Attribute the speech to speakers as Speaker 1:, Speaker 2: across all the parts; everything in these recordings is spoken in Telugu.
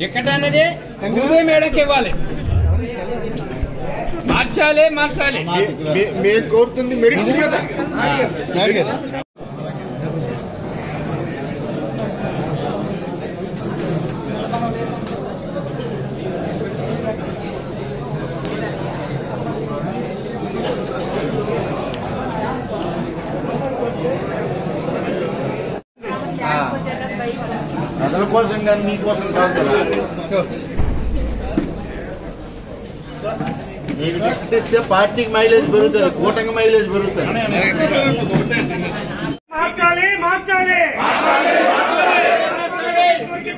Speaker 1: టికెట్ అనేది ఉదయం మేడకి ఇవ్వాలి, మార్చాలి.
Speaker 2: మేము కోరుతుంది మెరిట్స్ కదా. ప్రజల కోసం కానీ మీకోసం కాదు కదా. మీకు టికెట్ ఇస్తే పార్టీకి మైలేజ్ పెరుగుతుంది, కూటమి మైలేజ్ పెరుగుతుంది.
Speaker 3: మార్చాలి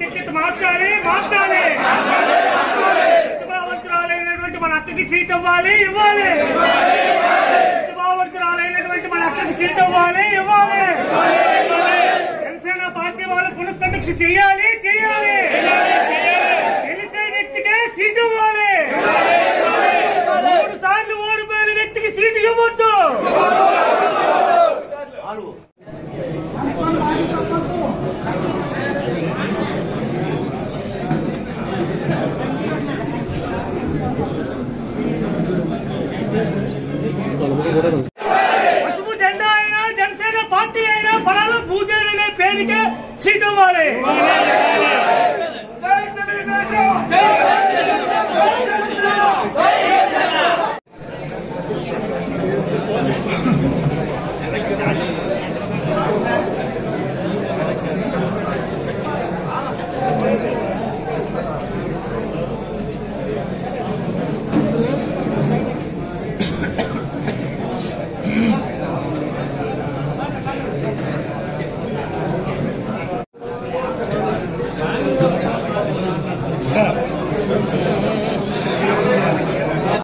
Speaker 3: టికెట్ మార్చాలి. ప్రతిభావంతురాలైనటువంటి మన అక్కకి సీట్ ఇవ్వాలి. ప్రతిభావంతురాలైనటువంటి మన అక్కకి సీట్ ఇవ్వాలి. జనసేన పార్టీ వాళ్ళు పునఃసమీక్ష చేయాలి.